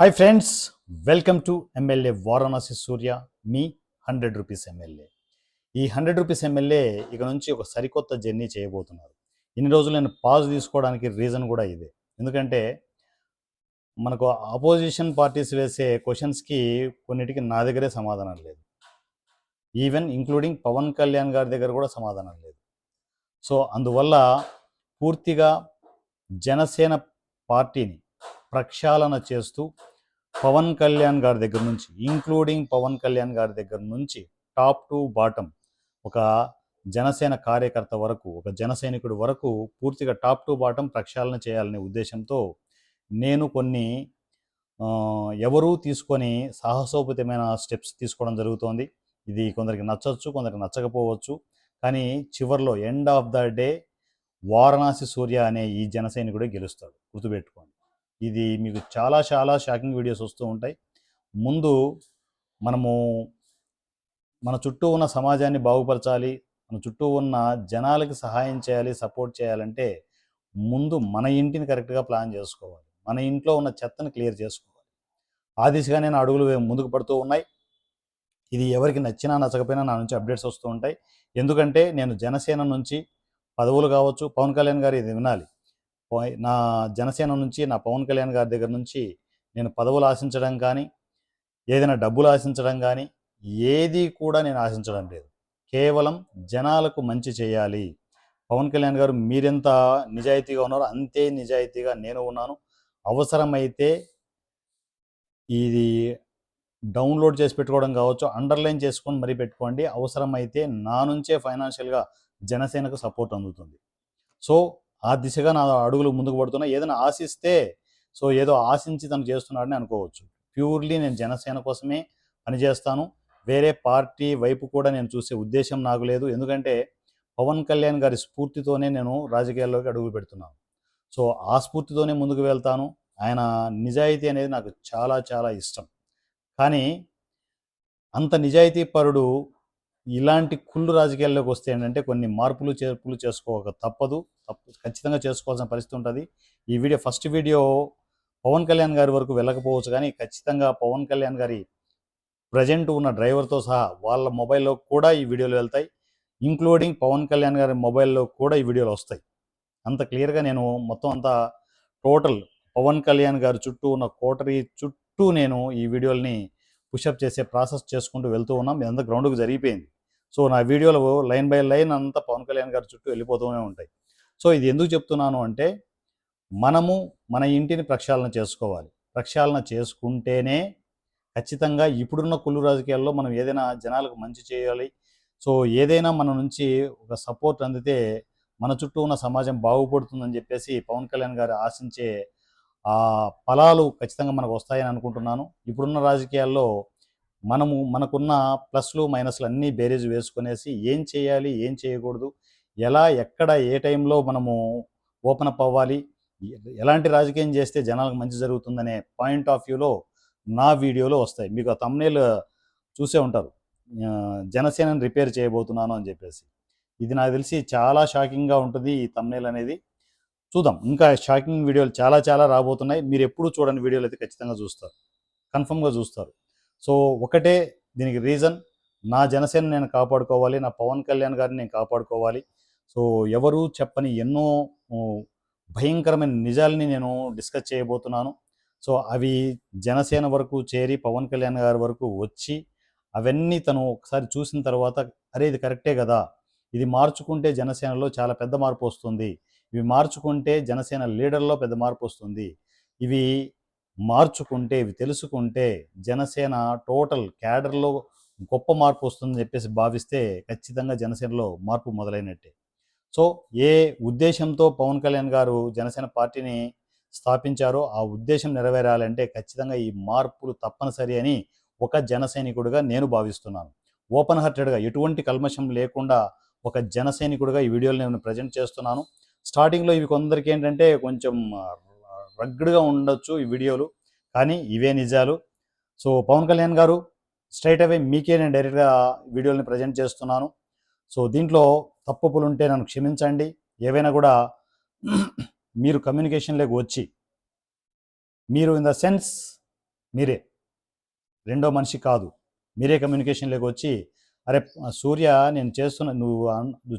Hi friends, welcome to MLA Varanasi Surya, me 100 rupees MLA. ఈ 100 rupees MLA ఇక నుంచి ఒక సరికొత్త జర్నీ చేయబోతున్నారు. ఇన్ని రోజులు నేను పాజ్ తీసుకోవడానికి రీజన్ కూడా ఇదే. ఎందుకంటే మనకు అపోజిషన్ పార్టీస్ వేసే క్వశ్చన్స్కి కొన్నిటికి నా దగ్గరే సమాధానం లేదు. ఈవెన్ ఇంక్లూడింగ్ పవన్ కళ్యాణ్ గారి దగ్గర కూడా సమాధానం లేదు. సో అందువల్ల పూర్తిగా జనసేన పార్టీని ప్రక్షాళన చేస్తూ పవన్ కళ్యాణ్ గారి దగ్గర నుంచి, ఇంక్లూడింగ్ పవన్ కళ్యాణ్ గారి దగ్గర నుంచి టాప్ టు బాటమ్ ఒక జనసేన కార్యకర్త వరకు, ఒక జన సైనికుడి వరకు పూర్తిగా టాప్ టు బాటమ్ ప్రక్షాళన చేయాలనే ఉద్దేశంతో నేను కొన్ని ఎవరూ తీసుకొని సాహసోపేతమైన స్టెప్స్ తీసుకోవడం జరుగుతోంది. ఇది కొందరికి నచ్చవచ్చు, కొందరికి నచ్చకపోవచ్చు. కానీ చివర్లో end of the day Varanasi Surya అనే ఈ జన సైనికుడే గెలుస్తాడు, గుర్తుపెట్టుకోండి. ఇది మీకు చాలా చాలా షాకింగ్ వీడియోస్ వస్తూ ఉంటాయి. ముందు మనము మన చుట్టూ ఉన్న సమాజాన్ని బాగుపరచాలి, మన చుట్టూ ఉన్న జనాలకి సహాయం చేయాలి, సపోర్ట్ చేయాలంటే ముందు మన ఇంటిని కరెక్ట్గా ప్లాన్ చేసుకోవాలి. మన ఇంట్లో ఉన్న చెత్తను క్లియర్ చేసుకోవాలి. ఆ దిశగా నేను అడుగులు ముందుకు పడుతూ ఉన్నాయి. ఇది ఎవరికి నచ్చినా నచ్చకపోయినా నా నుంచి అప్డేట్స్ వస్తూ ఉంటాయి. ఎందుకంటే నేను జనసేన నుంచి పదవులు కావచ్చు, పవన్ కళ్యాణ్ గారు ఇది వినాలి, నా జనసేన నుంచి, నా పవన్ కళ్యాణ్ గారి దగ్గర నుంచి నేను పదవులు ఆశించడం కానీ, ఏదైనా డబ్బులు ఆశించడం కానీ ఏది కూడా నేను ఆశించడం లేదు. కేవలం జనాలకు మంచి చేయాలి. పవన్ కళ్యాణ్ గారు మీరెంత నిజాయితీగా ఉన్నారో అంతే నిజాయితీగా నేను ఉన్నాను. అవసరమైతే ఇది డౌన్లోడ్ చేసి పెట్టుకోవడం కావచ్చు, అండర్లైన్ చేసుకొని మరీ పెట్టుకోండి. అవసరమైతే నా నుంచే ఫైనాన్షియల్గా జనసేనకు సపోర్ట్ అందుతుంది. సో ఆ దిశగా నా అడుగులు ముందుకు పడుతున్నాయి. ఏదైనా ఆశిస్తే ఏదో ఆశించి తను చేస్తున్నాడని అనుకోవచ్చు. ప్యూర్లీ నేను జనసేన కోసమే పనిచేస్తాను. వేరే పార్టీ వైపు కూడా నేను చూసే ఉద్దేశం నాకు లేదు. ఎందుకంటే పవన్ కళ్యాణ్ గారి స్ఫూర్తితోనే నేను రాజకీయాల్లోకి అడుగు పెడుతున్నాను. సో ఆ స్ఫూర్తితోనే ముందుకు వెళ్తాను. ఆయన నిజాయితీ అనేది నాకు చాలా చాలా ఇష్టం. కానీ అంత నిజాయితీ పరుడు ఇలాంటి కుళ్ళు రాజకీయాల్లోకి వస్తే ఏంటంటే కొన్ని మార్పులు చేర్పులు చేసుకోక తప్పదు, ఖచ్చితంగా చేసుకోవాల్సిన పరిస్థితి ఉంటుంది. ఈ video first video Pawan Kalyan గారి వరకు వెళ్ళకపోవచ్చు, కానీ ఖచ్చితంగా పవన్ కళ్యాణ్ గారి ప్రజెంట్ ఉన్న డ్రైవర్తో సహా వాళ్ళ మొబైల్లో కూడా ఈ వీడియోలు వెళ్తాయి. ఇంక్లూడింగ్ పవన్ కళ్యాణ్ గారి మొబైల్లో కూడా ఈ వీడియోలు వస్తాయి. అంత క్లియర్గా నేను మొత్తం అంతా టోటల్ పవన్ కళ్యాణ్ గారి చుట్టూ ఉన్న కోటరీ చుట్టూ నేను ఈ వీడియోల్ని పుషప్ చేసే ప్రాసెస్ చేసుకుంటూ వెళ్తూ ఉన్నాం. ఇదంతా గ్రౌండ్కి జరిగిపోయింది. సో నా వీడియోలు లైన్ బై లైన్ అంతా పవన్ కళ్యాణ్ గారి చుట్టూ వెళ్ళిపోతూనే ఉంటాయి. సో ఇది ఎందుకు చెప్తున్నాను అంటే మనము మన ఇంటిని ప్రక్షాళన చేసుకోవాలి. ప్రక్షాళన చేసుకుంటేనే ఖచ్చితంగా ఇప్పుడున్న కుళ్ళు రాజకీయాల్లో మనం ఏదైనా జనాలకు మంచి చేయాలి. సో ఏదైనా మన నుంచి ఒక సపోర్ట్ అందితే మన చుట్టూ ఉన్న సమాజం బాగుపడుతుందని చెప్పేసి పవన్ కళ్యాణ్ గారు ఆశించే ఆ ఫలాలు ఖచ్చితంగా మనకు వస్తాయని అనుకుంటున్నాను. ఇప్పుడున్న రాజకీయాల్లో మనకున్న ప్లస్లు మైనస్లు అన్నీ బేరేజ్ వేసుకునేసి ఏం చేయాలి, ఏం చేయకూడదు, ఎలా, ఎక్కడ, ఏ టైంలో మనము ఓపెన్ అప్ అవ్వాలి, ఎలాంటి రాజకీయం చేస్తే జనాలకు మంచి జరుగుతుందనే పాయింట్ ఆఫ్ వ్యూలో నా వీడియోలో వస్తాయి. మీకు ఆ థంబ్నెయిల్ చూసే ఉంటారు, జనసేనని రిపేర్ చేయబోతున్నాను అని చెప్పేసి. ఇది నాకు తెలిసి చాలా షాకింగ్గా ఉంటుంది ఈ థంబ్నెయిల్ అనేది. చూద్దాం, ఇంకా షాకింగ్ వీడియోలు చాలా చాలా రాబోతున్నాయి. మీరు ఎప్పుడు చూడని వీడియోలు అయితే ఖచ్చితంగా చూస్తారు, కన్ఫర్మ్గా చూస్తారు. సో ఒకటే దీనికి రీజన్, నా జనసేన నేను కాపాడుకోవాలి, నా పవన్ కళ్యాణ్ గారిని నేను కాపాడుకోవాలి. సో ఎవరు చెప్పని ఎన్నో భయంకరమైన నిజాలని నేను డిస్కస్ చేయబోతున్నాను. సో అవి జనసేన వరకు చేరి పవన్ కళ్యాణ్ గారి వరకు వచ్చి అవన్నీ తను ఒకసారి చూసిన తర్వాత అరే ఇది కరెక్టే కదా, ఇది మార్చుకుంటే జనసేనలో చాలా పెద్ద మార్పు వస్తుంది, ఇవి మార్చుకుంటే జనసేన లీడర్లో పెద్ద మార్పు వస్తుంది, ఇవి మార్చుకుంటే, ఇవి తెలుసుకుంటే జనసేన టోటల్ క్యాడర్లో గొప్ప మార్పు వస్తుందని చెప్పేసి భావిస్తే ఖచ్చితంగా జనసేనలో మార్పు మొదలైనట్టే. సో ఏ ఉద్దేశంతో పవన్ కళ్యాణ్ గారు జనసేన పార్టీని స్థాపించారో ఆ ఉద్దేశం నెరవేరాలంటే ఖచ్చితంగా ఈ మార్పులు తప్పనిసరి అని ఒక జన సైనికుడిగా నేను భావిస్తున్నాను. ఓపెన్ హార్టెడ్గా, ఎటువంటి కల్మషం లేకుండా ఒక జన సైనికుడిగా ఈ వీడియోలు నేను ప్రజెంట్ చేస్తున్నాను. స్టార్టింగ్లో ఇవి కొందరికి ఏంటంటే కొంచెం రగ్డ్గా ఉండొచ్చు ఈ వీడియోలు, కానీ ఇవే నిజాలు. సో పవన్ కళ్యాణ్ గారు స్ట్రైట్ అవే మీకే నేను డైరెక్ట్గా వీడియోని ప్రజెంట్ చేస్తున్నాను. సో దీంట్లో తప్పులు ఉంటే నన్ను క్షమించండి. ఏవైనా కూడా మీరు కమ్యూనికేషన్లోకి వచ్చి, మీరు ఇన్ ద సెన్స్ మీరే, రెండో మనిషి కాదు. మీరే కమ్యూనికేషన్‌లోకి వచ్చి, "అరే సూర్య, నేను చేస్తున్న నువ్వు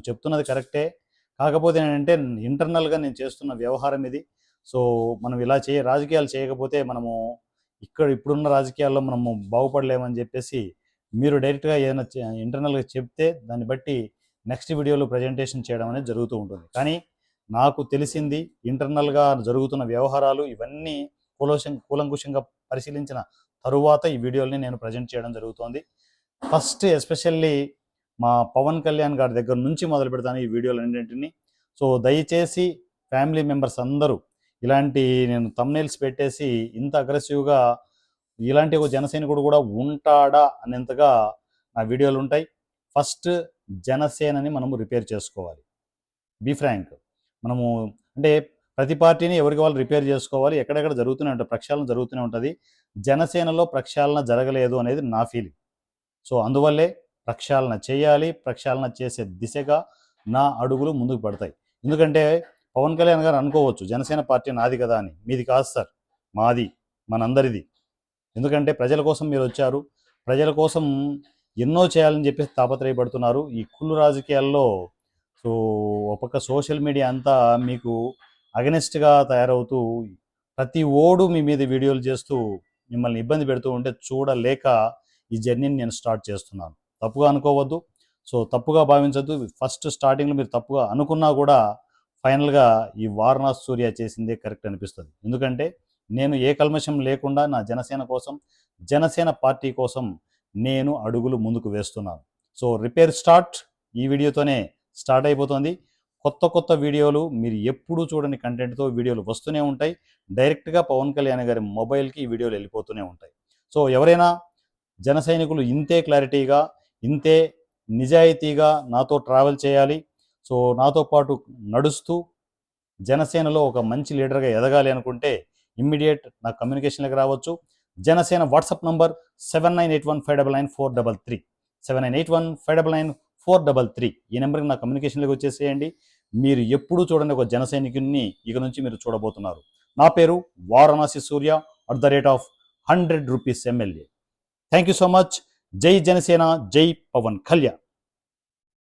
చెప్తున్నది కరెక్టే. కాకపోతే ఏంటంటే ఇంటర్నల్‌గా నేను చేస్తున్న వ్యవహారం ఇది. సో, మనం ఇలా రాజకీయాలు చేయకపోతే మనము ఇప్పుడున్న రాజకీయాల్లో మనము బాగుపడలేమని" చెప్పేసి మీరు డైరెక్ట్‌గా ఏదైనా ఇంటర్నల్‌గా చెప్తే దాన్ని బట్టి నెక్స్ట్ వీడియోలో ప్రజెంటేషన్ చేయడం అనేది జరుగుతూ ఉంటుంది. కానీ నాకు తెలిసింది ఇంటర్నల్‌గా జరుగుతున్న వ్యవహారాలు ఇవన్నీ కూలంకుషంగా పరిశీలించిన తరువాత ఈ వీడియోని నేను ప్రజెంట్ చేయడం జరుగుతోంది. ఫస్ట్ ఎస్పెషల్లీ మా పవన్ కళ్యాణ్ గారి దగ్గర నుంచి మొదలు పెడతాను ఈ వీడియోలన్నింటినీ. సో దయచేసి ఫ్యామిలీ మెంబర్స్ అందరూ ఇలాంటి నేను థంబ్‌నెయిల్స్ పెట్టేసి ఇంత అగ్రెసివ్‌గా ఇలాంటి ఒక జనసైనికుడు కూడా ఉంటాడా అనేంతగా నా వీడియోలు ఉంటాయి. ఫస్ట్ జనసేనని మనము రిపేర్ చేసుకోవాలి. Be frank. మనము అంటే ప్రతి పార్టీని ఎవరికి వాళ్ళు రిపేర్ చేసుకోవాలి. ఎక్కడెక్కడ జరుగుతూనే ఉంటాయి. ప్రక్షాళన జరుగుతూనే ఉంటుంది. జనసేనలో ప్రక్షాళన జరగలేదు అనేది నా ఫీలింగ్. సో అందువల్లే ప్రక్షాళన చేయాలి. ప్రక్షాళన చేసే దిశగా నా అడుగులు ముందుకు పడతాయి. ఎందుకంటే పవన్ కళ్యాణ్ గారు అనుకోవచ్చు, జనసేన పార్టీ నాది కదా అని. మీది కాదు సార్, మాది, మనందరిది. ఎందుకంటే ప్రజల కోసం మీరు వచ్చారు. ప్రజల కోసం ఎన్నో చేయాలని చెప్పేసి తాపత్రయపడుతున్నారు. ఈ కుళ్ళు రాజకీయాల్లో సో ఒక పక్క సోషల్ మీడియా అంతా మీకు అగనెస్ట్గా తయారవుతూ ప్రతి ఓడు మీ మీద వీడియోలు చేస్తూ మిమ్మల్ని ఇబ్బంది పెడుతూ ఉంటే చూడలేక ఈ జర్నీని నేను స్టార్ట్ చేస్తున్నాను. తప్పుగా అనుకోవద్దు. సో తప్పుగా భావించద్దు. ఫస్ట్ స్టార్టింగ్లో మీరు తప్పుగా అనుకున్నా కూడా ఫైనల్గా ఈ వారణాసి సూర్య చేసిందే కరెక్ట్ అనిపిస్తుంది. ఎందుకంటే నేను ఏ కల్మషం లేకుండా నా జనసేన కోసం, జనసేన పార్టీ కోసం నేను అడుగులు ముందుకు వేస్తున్నాను. సో రిపేర్ స్టార్ట్ ఈ వీడియోతోనే స్టార్ట్ అయిపోతుంది. కొత్త కొత్త వీడియోలు మీరు ఎప్పుడూ చూడని కంటెంట్తో వీడియోలు వస్తూనే ఉంటాయి. డైరెక్ట్గా పవన్ కళ్యాణ్ గారి మొబైల్కి ఈ వీడియోలు వెళ్ళిపోతూనే ఉంటాయి. సో ఎవరైనా జన సైనికులు ఇంతే క్లారిటీగా, ఇంతే నిజాయితీగా నాతో ట్రావెల్ చేయాలి, సో నాతో పాటు నడుస్తూ జనసేనలో ఒక మంచి లీడర్గా ఎదగాలి అనుకుంటే ఇమ్మీడియట్ నా కమ్యూనికేషన్లోకి రావచ్చు. Janasena WhatsApp number 7981599433 7981599433. ఈ నెంబర్కి నా కమ్యూనికేషన్లోకి వచ్చేసేయండి. మీరు ఎప్పుడూ చూడండి ఒక జన సైనికుడిని ఇక నుంచి మీరు చూడబోతున్నారు. నా పేరు వారణాసి సూర్య @100 rupees MLA. Thank you so much. జై జనసేన, జై పవన్ కళ్యాణ్.